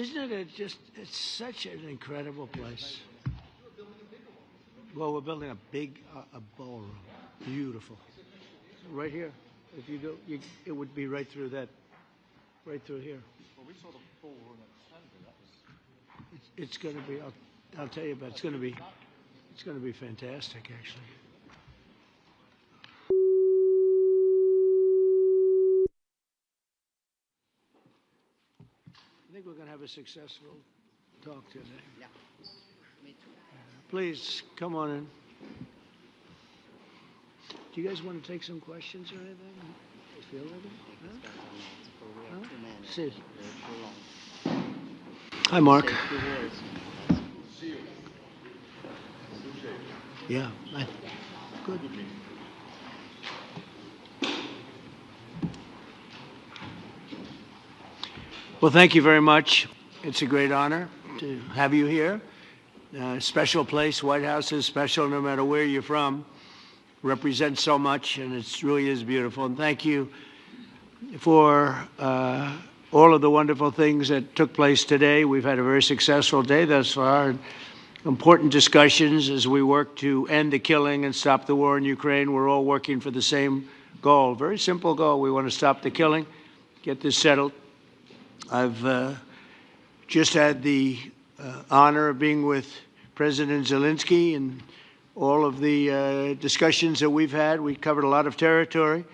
Isn't it just, it's such an incredible place. Well, we're building a big a ballroom. Beautiful. Right here. If you go, it would be right through that, right through here. Well, we saw the ballroom at Sunday. It's going to be, I'll tell you about it. It's going to be fantastic, actually. I think we're going to have a successful talk today. Yeah, me too. Please, come on in. Do you guys want to take some questions or anything? You feel ready? Huh? See. Hi, Mark. Yeah, good. Well, thank you very much. It's a great honor to have you here. Special place. White House is special no matter where you're from. Represents so much, and it really is beautiful. And thank you for all of the wonderful things that took place today. We've had a very successful day thus far. Important discussions as we work to end the killing and stop the war in Ukraine. We're all working for the same goal. Very simple goal. We want to stop the killing, get this settled. I've just had the honor of being with President Zelenskyy and all of the discussions that we've had. We covered a lot of territory,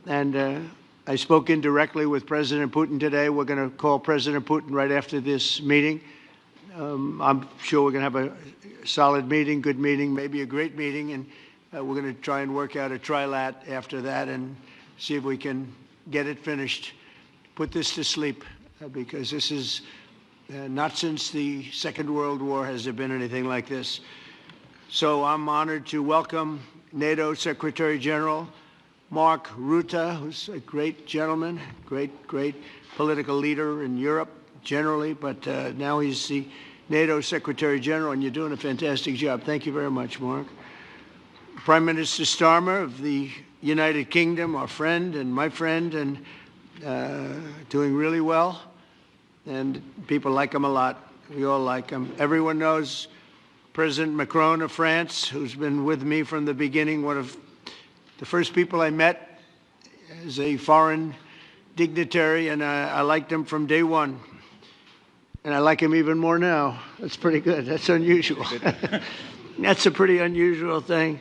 and I spoke indirectly with President Putin today. We're going to call President Putin right after this meeting. I'm sure we're going to have a solid meeting, good meeting, maybe a great meeting, and we're going to try and work out a trilat after that and see if we can get it finished, put this to sleep, because this is not since the Second World War has there been anything like this. So I'm honored to welcome NATO Secretary General Mark Rutte, who's a great gentleman, great political leader in Europe generally, but now he's the NATO Secretary General, and you're doing a fantastic job. Thank you very much, Mark. Prime Minister Starmer of the United Kingdom, our friend and my friend, and doing really well. And people like him a lot. We all like him. Everyone knows President Macron of France, who's been with me from the beginning, one of the first people I met as a foreign dignitary, and I liked him from day one. And I like him even more now. That's pretty good. That's unusual. That's a pretty unusual thing.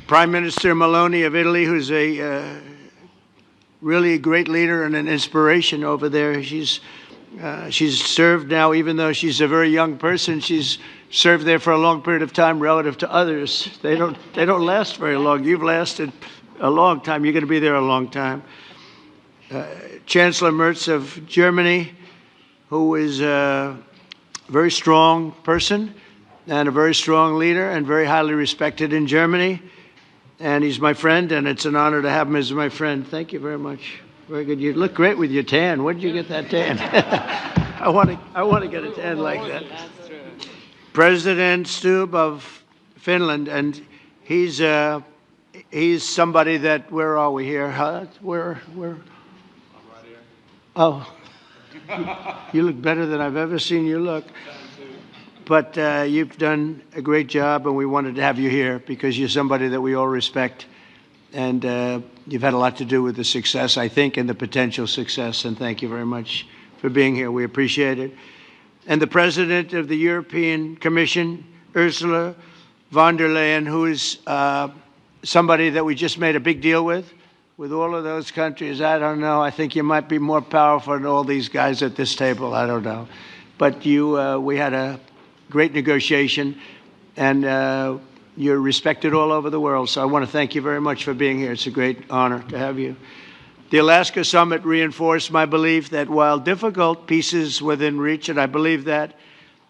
Prime Minister Meloni of Italy, who's a really a great leader and an inspiration over there. She's served now, even though she's a very young person, she's served there for a long period of time relative to others. They don't last very long. You've lasted a long time. You're going to be there a long time. Chancellor Merz of Germany, who is a very strong person and a very strong leader and very highly respected in Germany. And he's my friend, and it's an honor to have him as my friend. Thank you very much. Very good. You look great with your tan. Where did you get that tan? I want to get a tan like that. President Stubb of Finland, and he's somebody that, where are we here? Where? I'm right here. Oh, you look better than I've ever seen you look. But you've done a great job, and we wanted to have you here because you're somebody that we all respect. And you've had a lot to do with the success, I think, and the potential success. And thank you very much for being here. We appreciate it. And the President of the European Commission, Ursula von der Leyen, who is somebody that we just made a big deal with all of those countries. I don't know. I think you might be more powerful than all these guys at this table. I don't know. But we had a great negotiation, and you're respected all over the world. So I want to thank you very much for being here. It's a great honor to have you. The Alaska Summit reinforced my belief that while difficult, peace is within reach, and I believe that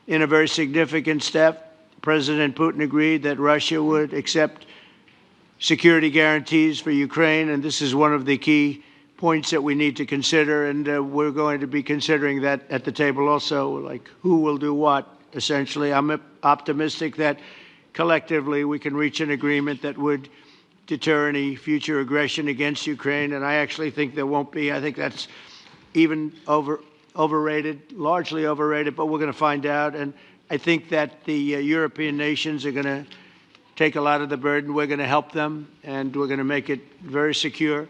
in a very significant step, President Putin agreed that Russia would accept security guarantees for Ukraine, and this is one of the key points that we need to consider, and we're going to be considering that at the table also, like who will do what, essentially. I'm optimistic that collectively we can reach an agreement that would deter any future aggression against Ukraine, and I actually think there won't be. I think that's even overrated, largely overrated, but we're going to find out. And I think that the European nations are going to take a lot of the burden. We're going to help them, and we're going to make it very secure.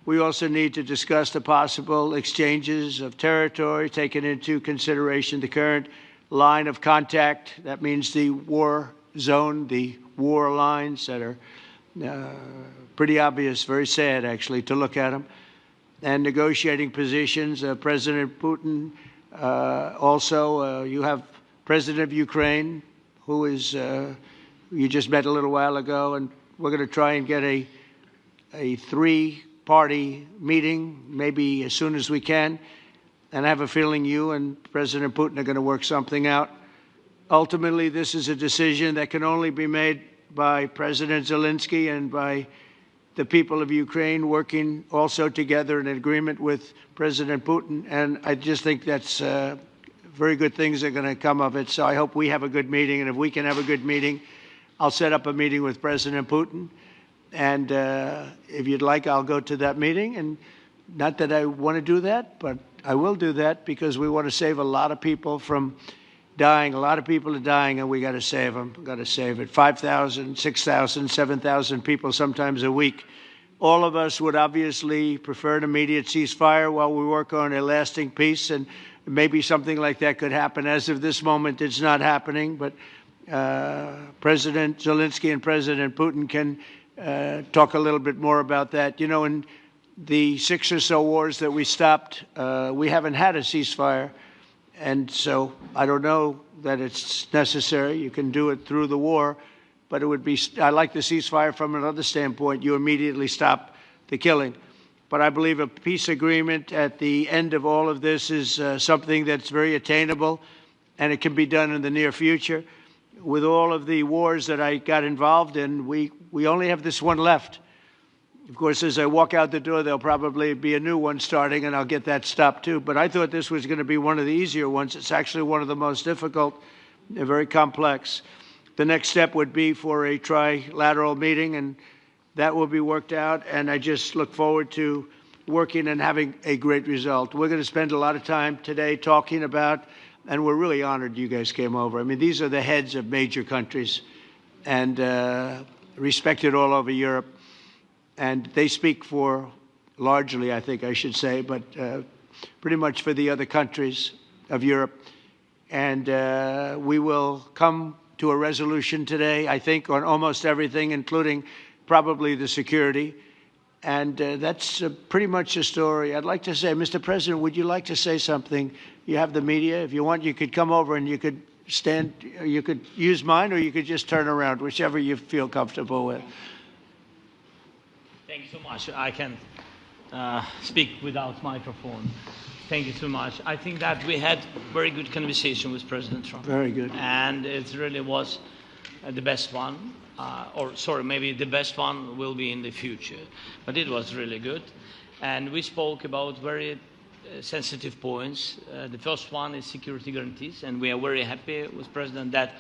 We also need to discuss the possible exchanges of territory, taking into consideration the current line of contact. That means the war zone, the war lines that are pretty obvious, very sad, actually, to look at them. And negotiating positions. President Putin, also, you have President of Ukraine, who is, you just met a little while ago, and we're going to try and get a three-party meeting, maybe as soon as we can. And I have a feeling you and President Putin are going to work something out. Ultimately, this is a decision that can only be made by President Zelenskyy and by the people of Ukraine working also together in agreement with President Putin. And I just think that's very good things are going to come of it. So I hope we have a good meeting. And if we can have a good meeting, I'll set up a meeting with President Putin. And if you'd like, I'll go to that meeting. And not that I want to do that, but I will do that because we want to save a lot of people from dying. A lot of people are dying, and we got to save them. We've got to save it. 5,000, 6,000, 7,000 people sometimes a week. All of us would obviously prefer an immediate ceasefire while we work on a lasting peace, and maybe something like that could happen. As of this moment, it's not happening, but President Zelenskyy and President Putin can talk a little bit more about that. You know, in the 6 or so wars that we stopped, we haven't had a ceasefire. And so I don't know that it's necessary. You can do it through the war, but it would be, I like the ceasefire from another standpoint. You immediately stop the killing. But I believe a peace agreement at the end of all of this is something that's very attainable, and it can be done in the near future. With all of the wars that I got involved in, we only have this one left. Of course, as I walk out the door, there'll probably be a new one starting, and I'll get that stopped too. But I thought this was going to be one of the easier ones. It's actually one of the most difficult. They're very complex. The next step would be for a trilateral meeting, and that will be worked out. And I just look forward to working and having a great result. We're going to spend a lot of time today talking about, and we're really honored you guys came over. I mean, these are the heads of major countries and respected all over Europe. And they speak for, largely, I think I should say, but pretty much for the other countries of Europe. And we will come to a resolution today, I think, on almost everything, including probably the security. And that's pretty much the story. I'd like to say, Mr. President, would you like to say something? You have the media. If you want, you could come over and you could stand, you could use mine, or you could just turn around, whichever you feel comfortable with. Thank you so much. I can speak without microphone. Thank you so much. I think that we had very good conversation with President Trump. Very good. And it really was the best one. Or sorry, maybe the best one will be in the future. But it was really good. And we spoke about very sensitive points. The first one is security guarantees. And we are very happy with President that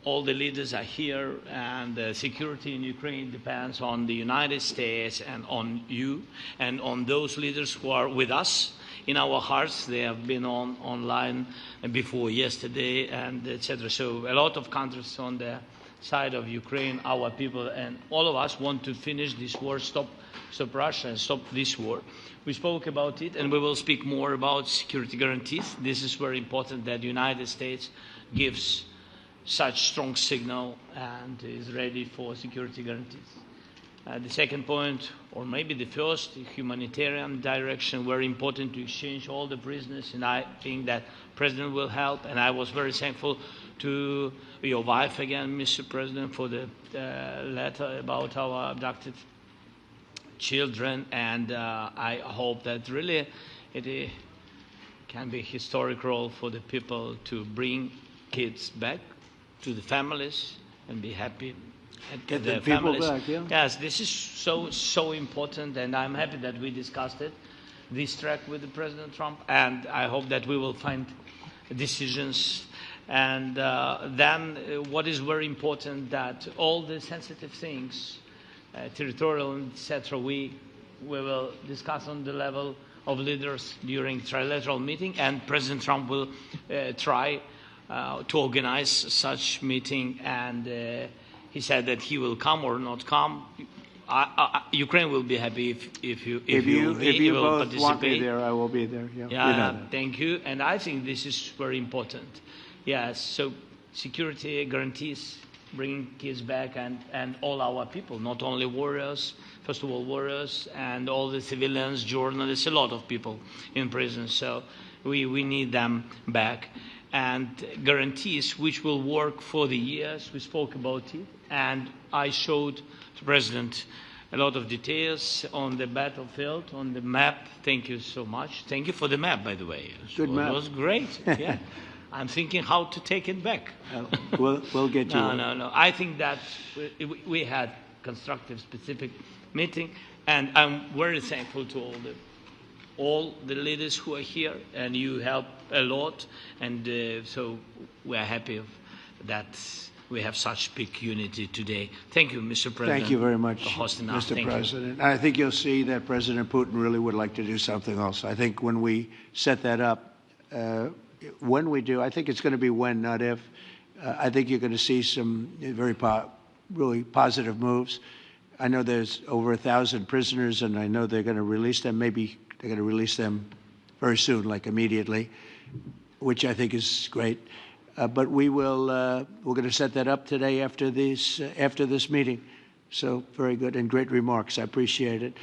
all the leaders are here, and the security in Ukraine depends on the United States and on you and on those leaders who are with us in our hearts. They have been online before yesterday, and etc. So a lot of countries on the side of Ukraine, our people, and all of us want to finish this war, stop Russia and stop this war. We spoke about it, and we will speak more about security guarantees. This is very important that the United States gives such strong signal and is ready for security guarantees. The second point, or maybe the first, humanitarian direction, very important to exchange all the prisoners, and I think that President will help. And I was very thankful to your wife again, Mr. President, for the letter about our abducted children, and I hope that really it can be a historic role for the people to bring kids back to the families and be happy at Get the people families. back, yeah. Yes, this is so important, and I'm happy that we discussed it, this track with the President Trump, and I hope that we will find decisions. And then what is very important, that all the sensitive things, territorial, etc., we we will discuss on the level of leaders during trilateral meeting, and President Trump will try to organize such meeting, and he said that he will come or not come. Ukraine will be happy if you will both participate. want me there, I will be there. Yeah, you know that. Thank you. And I think this is very important. Yes, so security guarantees, bringing kids back, and all our people, not only warriors, first of all warriors, and all the civilians, journalists, a lot of people in prison. So we need them back. And guarantees which will work for the years. We spoke about it. And I showed the President a lot of details on the battlefield, on the map. Thank you so much. Thank you for the map, by the way. Good map. It was great. Yeah. I'm thinking how to take it back. We'll get you. No. I think that we had constructive, specific meeting, and I'm very thankful to all the leaders who are here, and you help a lot, and so we are happy that we have such big unity today. Thank you, Mr. President. Thank you very much, for hosting us. Mr. President. I think you'll see that President Putin really would like to do something else. I think when we set that up, when we do, I think it's going to be when, not if. I think you're going to see some very really positive moves. I know there's over 1,000 prisoners, and I know they're going to release them. Maybe they're going to release them very soon, like immediately, which I think is great. But we're going to set that up today after this meeting. So very good and great remarks. I appreciate it.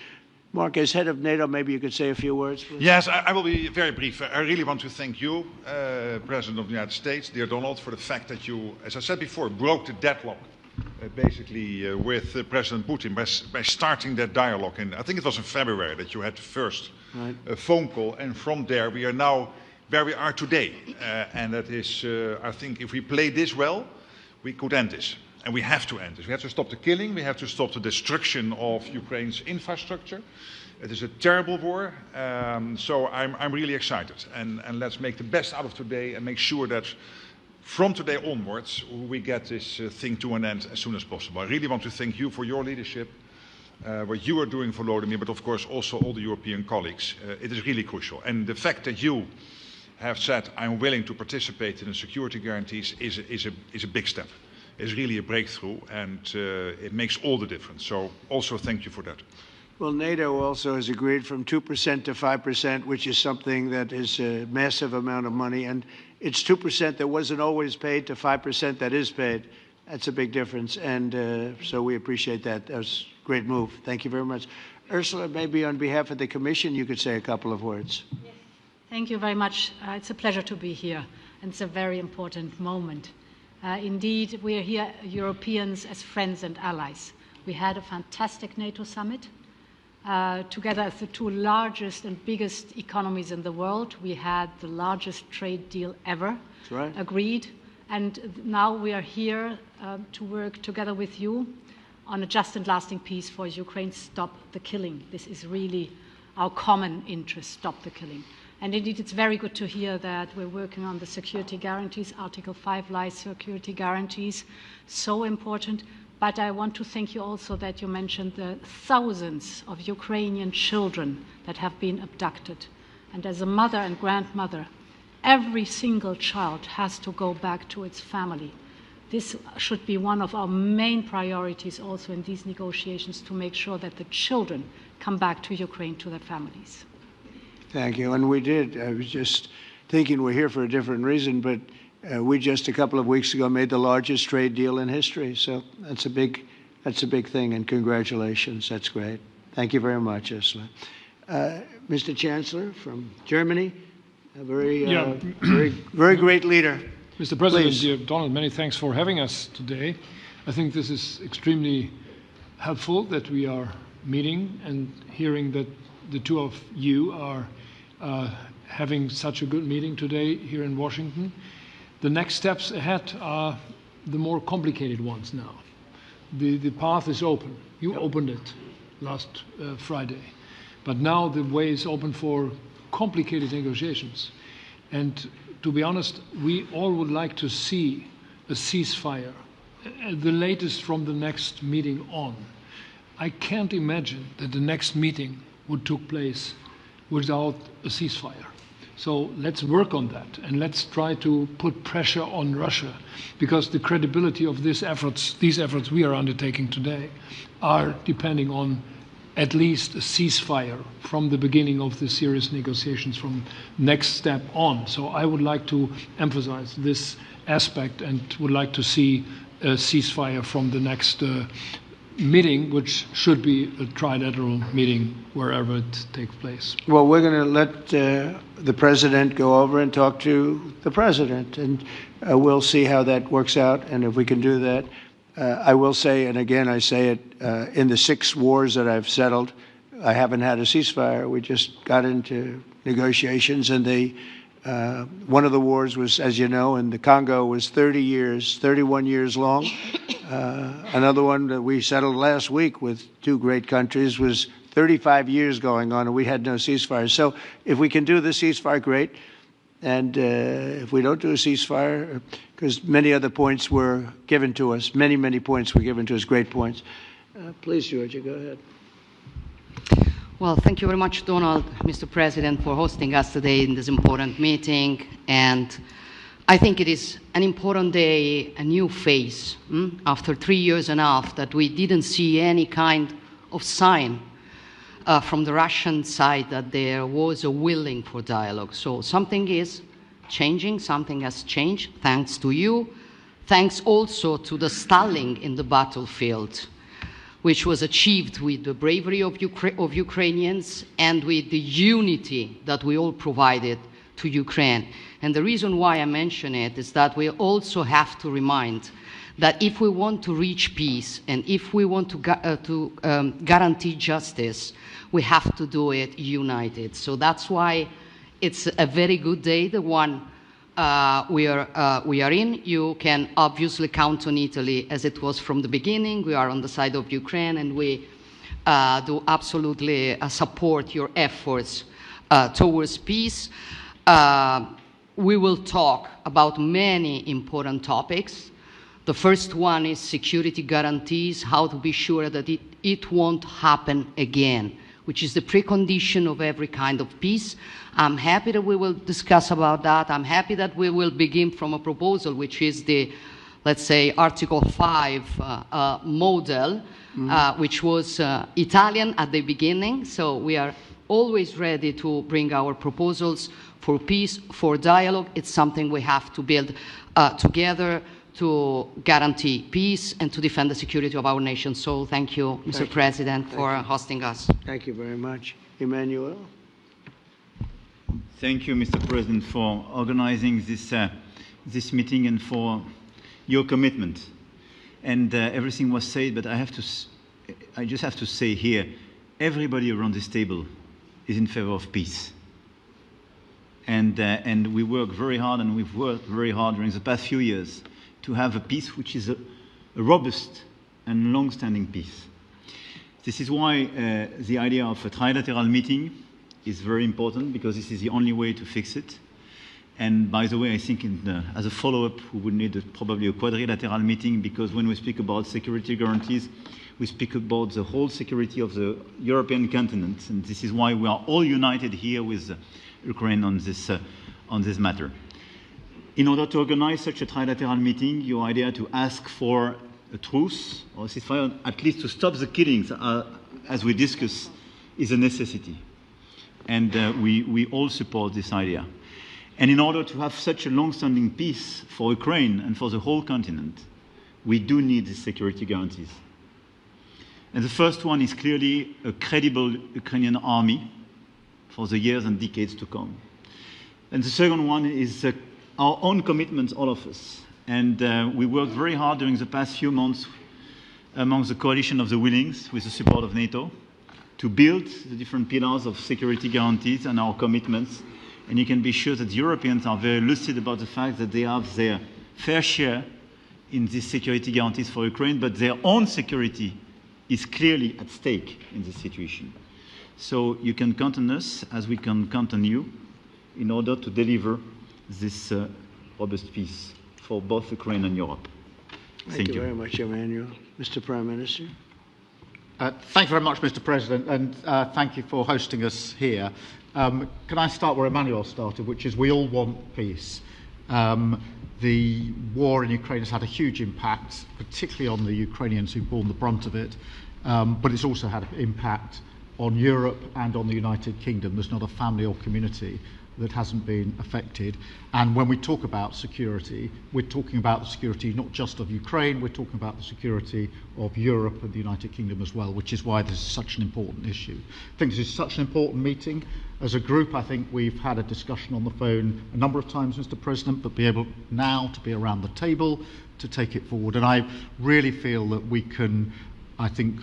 Mark, as head of NATO, maybe you could say a few words, please. Yes, I will be very brief. I really want to thank you, President of the United States, dear Donald, for the fact that you, as I said before, broke the deadlock basically with President Putin by starting that dialogue. And I think it was in February that you had the first phone call, and from there we are now where we are today. And that is, I think, if we play this well, we could end this. And we have to end this. We have to stop the killing. We have to stop the destruction of Ukraine's infrastructure. It is a terrible war. So I'm really excited. And let's make the best out of today and make sure that from today onwards, we get this thing to an end as soon as possible. I really want to thank you for your leadership, what you are doing for Volodymyr, but of course also all the European colleagues. It is really crucial. And the fact that you have said, I'm willing to participate in the security guarantees is a big step. It's really a breakthrough, and it makes all the difference. So also thank you for that. Well, NATO also has agreed from 2% to 5%, which is something that is a massive amount of money. And it's 2% that wasn't always paid to 5% that is paid. That's a big difference. And so we appreciate that. That was a great move. Thank you very much. Ursula, maybe on behalf of the Commission, you could say a couple of words. Yes. Thank you very much. It's a pleasure to be here, and it's a very important moment. Indeed, we are here, Europeans, as friends and allies. We had a fantastic NATO summit. Together as the two largest and biggest economies in the world, we had the largest trade deal ever agreed. And now we are here to work together with you on a just and lasting peace for Ukraine. Stop the killing. This is really our common interest, stop the killing. And indeed, it's very good to hear that we're working on the security guarantees, Article 5 lies security guarantees, so important. But I want to thank you also that you mentioned the thousands of Ukrainian children that have been abducted. And as a mother and grandmother, every single child has to go back to its family. This should be one of our main priorities also in these negotiations, to make sure that the children come back to Ukraine, to their families. Thank you. And we did. I was just thinking we're here for a different reason, but we just a couple of weeks ago made the largest trade deal in history. So that's a big thing, and congratulations. That's great. Thank you very much, Ursula. Mr. Chancellor from Germany, a very great leader. Mr. President, Please. dear Donald, many thanks for having us today. I think this is extremely helpful that we are meeting and hearing that the two of you are having such a good meeting today here in Washington. The next steps ahead are the more complicated ones now. The path is open. You opened it last Friday. But now the way is open for complicated negotiations. And to be honest, we all would like to see a ceasefire, the latest from the next meeting on. I can't imagine that the next meeting what took place without a ceasefire. So let's work on that, and let's try to put pressure on Russia, because the credibility of these efforts we are undertaking today, are depending on at least a ceasefire from the beginning of the serious negotiations from next step on. So I would like to emphasize this aspect and would like to see a ceasefire from the next meeting, which should be a trilateral meeting wherever it takes place. Well, we're going to let the president go over and talk to the president, and we'll see how that works out, and if we can do that. I will say, and again I say it, in the 6 wars that I've settled, I haven't had a ceasefire. We just got into negotiations, and one of the wars was, as you know, in the Congo was 31 years long. Another one that we settled last week with 2 great countries was 35 years going on, and we had no ceasefire. So if we can do the ceasefire, great. And if we don't do a ceasefire, because many other points were given to us, many points were given to us, great points. Please, Georgia, go ahead. Well, thank you very much, Donald, Mr. President, for hosting us today in this important meeting. And I think it is an important day, a new phase, after 3 years and a half that we didn't see any kind of sign from the Russian side that there was a willing for dialogue. So something is changing, something has changed, thanks to you. Thanks also to the stalling in the battlefield, which was achieved with the bravery of Ukrainians and with the unity that we all provided to Ukraine. And the reason why I mention it is that we also have to remind that if we want to reach peace and if we want to guarantee justice, we have to do it united. So that's why it's a very good day, the one we are in. You can obviously count on Italy as it was from the beginning. We are on the side of Ukraine, and we do absolutely support your efforts towards peace. We will talk about many important topics. The first one is security guarantees, how to be sure that it won't happen again, which is the precondition of every kind of peace. I'm happy that we will discuss about that. I'm happy that we will begin from a proposal, which is the, let's say, Article 5 model, which was Italian at the beginning. So we are always ready to bring our proposals for peace, for dialogue. It's something we have to build together to guarantee peace and to defend the security of our nation. So thank you, Mr. President, for hosting us. Thank you very much. Emmanuel? Thank you, Mr. President, for organizing this meeting and for your commitment. And everything was said, but I just have to say here, everybody around this table is in favor of peace. And we work very hard, and we've worked very hard during the past few years to have a peace which is a robust and long-standing peace. This is why the idea of a trilateral meeting is very important, because this is the only way to fix it. And by the way, I think as a follow-up, we would need probably a quadrilateral meeting, because when we speak about security guarantees, we speak about the whole security of the European continent. And this is why we are all united here with Ukraine on this matter. In order to organize such a trilateral meeting, your idea to ask for a truce or a ceasefire, at least to stop the killings, as we discussed, is a necessity. And we all support this idea. And in order to have such a long-standing peace for Ukraine and for the whole continent, we do need these security guarantees. And the first one is clearly a credible Ukrainian army for the years and decades to come. And the second one is our own commitment, all of us. And we worked very hard during the past few months among the coalition of the willings, with the support of NATO, to build the different pillars of security guarantees and our commitments. And you can be sure that the Europeans are very lucid about the fact that they have their fair share in these security guarantees for Ukraine, but their own security is clearly at stake in this situation. So you can count on us, as we can count on you, in order to deliver this robust peace for both Ukraine and Europe. Thank you very much, Emmanuel. Mr. Prime Minister? Thank you very much, Mr. President, and thank you for hosting us here. Can I start where Emmanuel started, which is we all want peace. The war in Ukraine has had a huge impact, particularly on the Ukrainians who've borne the brunt of it, but it's also had an impact on Europe and on the United Kingdom. There's not a family or community that hasn't been affected. And when we talk about security, we're talking about the security not just of Ukraine, we're talking about the security of Europe and the United Kingdom as well, which is why this is such an important issue. I think this is such an important meeting. As a group, I think we've had a discussion on the phone a number of times, Mr. President, but be able now to be around the table to take it forward. And I really feel that we can, I think,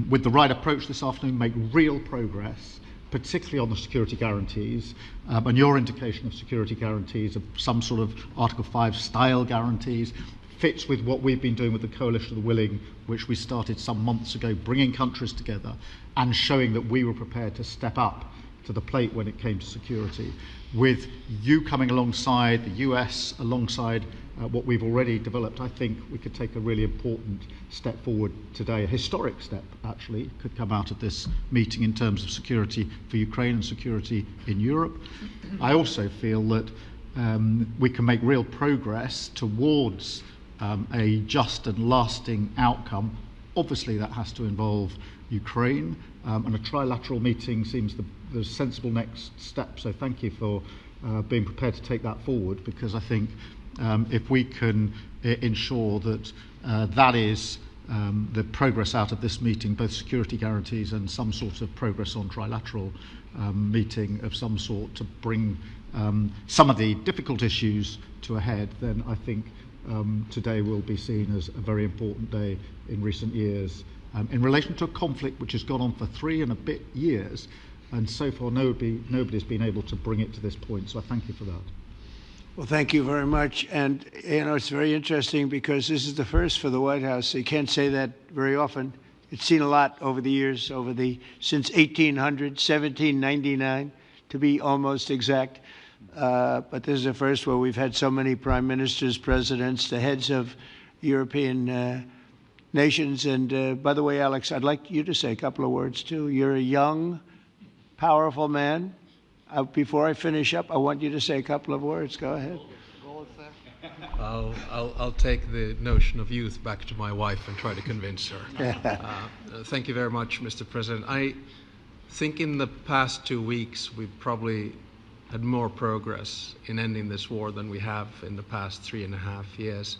with the right approach this afternoon, make real progress, particularly on the security guarantees, and your indication of security guarantees, of some sort of Article 5 style guarantees, fits with what we've been doing with the Coalition of the Willing, which we started some months ago, bringing countries together and showing that we were prepared to step up to the plate when it came to security. With you coming alongside, the US alongside what we've already developed, I think we could take a really important step forward today. A historic step, actually, could come out of this meeting in terms of security for Ukraine and security in Europe. I also feel that we can make real progress towards a just and lasting outcome. Obviously, that has to involve Ukraine, and a trilateral meeting seems the sensible next step. So thank you for being prepared to take that forward, because I think if we can ensure that that is the progress out of this meeting, both security guarantees and some sort of progress on trilateral meeting of some sort to bring some of the difficult issues to a head, then I think today will be seen as a very important day in recent years in relation to a conflict which has gone on for 3 and a bit years, and so far nobody's been able to bring it to this point. So I thank you for that. Well, thank you very much. And, you know, it's very interesting because this is the first for the White House. You can't say that very often. It's seen a lot over the years, since 1800, 1799, to be almost exact. But this is the first where we've had so many prime ministers, presidents, the heads of European nations. And by the way, Alex, I'd like you to say a couple of words, too. You're a young, powerful man. Before I finish up, I want you to say a couple of words. Go ahead. I'll take the notion of youth back to my wife and try to convince her. Thank you very much, Mr. President. I think in the past 2 weeks we've probably had more progress in ending this war than we have in the past 3.5 years.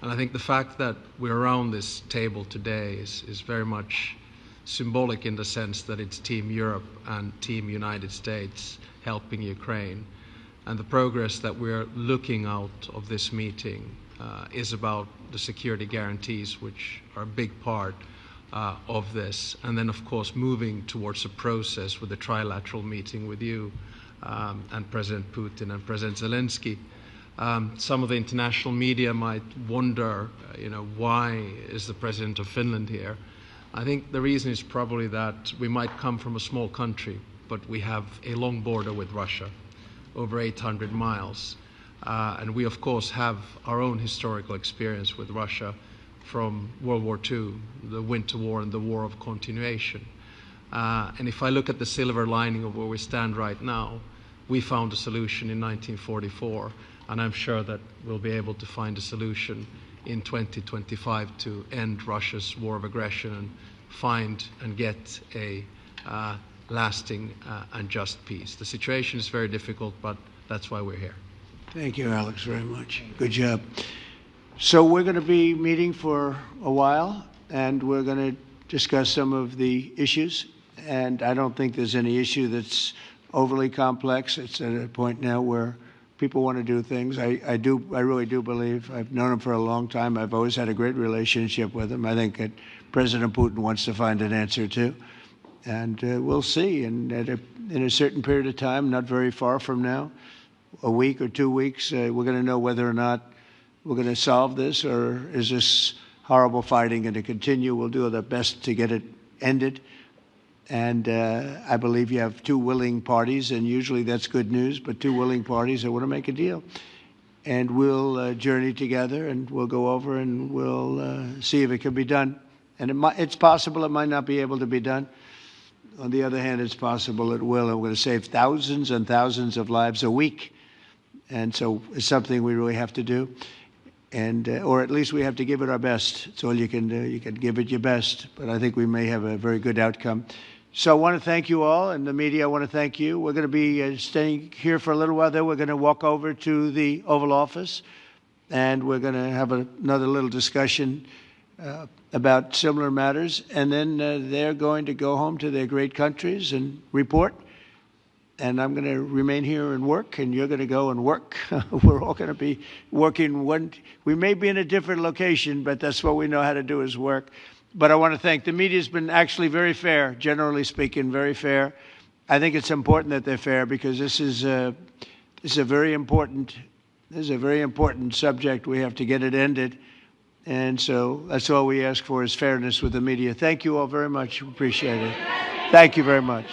And I think the fact that we're around this table today is very much symbolic in the sense that it's Team Europe and Team United States helping Ukraine. And the progress that we're looking out of this meeting is about the security guarantees, which are a big part of this. And then, of course, moving towards a process with a trilateral meeting with you and President Putin and President Zelenskyy. Some of the international media might wonder, why is the President of Finland here? I think the reason is probably that we might come from a small country, but we have a long border with Russia, over 800 miles. And we, of course, have our own historical experience with Russia from World War II, the Winter War and the War of Continuation. And if I look at the silver lining of where we stand right now, we found a solution in 1944, and I'm sure that we'll be able to find a solution in 2025 to end Russia's war of aggression and find and get a lasting and just peace. The situation is very difficult, but that's why we're here. Thank you, Alex, very much. Good job. So we're going to be meeting for a while, and we're going to discuss some of the issues. And I don't think there's any issue that's overly complex. It's at a point now where people want to do things. I really do believe. I've known him for a long time. I've always had a great relationship with him. I think that President Putin wants to find an answer too. And we'll see. And in a certain period of time, not very far from now, a week or 2 weeks, we're going to know whether or not we're going to solve this, or is this horrible fighting going to continue. We'll do our best to get it ended. And I believe you have 2 willing parties, and usually that's good news, but 2 willing parties that want to make a deal. And we'll journey together, and we'll go over and we'll see if it can be done. And it's possible it might not be able to be done. On the other hand, it's possible it will, and we're going to save thousands and thousands of lives a week. And so it's something we really have to do. And, or at least we have to give it our best. It's all you can do. You can give it your best. But I think we may have a very good outcome. So I want to thank you all, and the media, I want to thank you. We're going to be staying here for a little while. Then we're going to walk over to the Oval Office, and we're going to have another little discussion about similar matters. And then they're going to go home to their great countries and report. And I'm going to remain here and work, and you're going to go and work. We're all going to be working. We may be in a different location, but that's what we know how to do is work. But I want to thank the media. Has been actually very fair, generally speaking, very fair. I think it's important that they're fair because this is a very important subject. We have to get it ended, and so that's all we ask for is fairness with the media. Thank you all very much. Appreciate it. Thank you very much.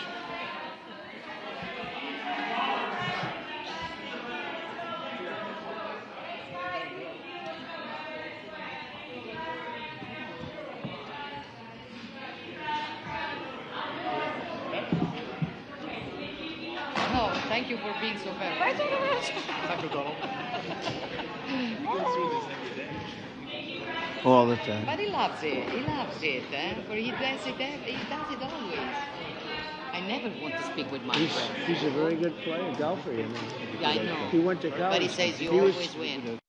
Thank you for being so fair. Thank you, Donald. All the time. But he loves it. He loves it. For he does it always. I never want to speak with my friend. He's a very good player, golfer, you know. Yeah, I know. He went to college. But he says you always win.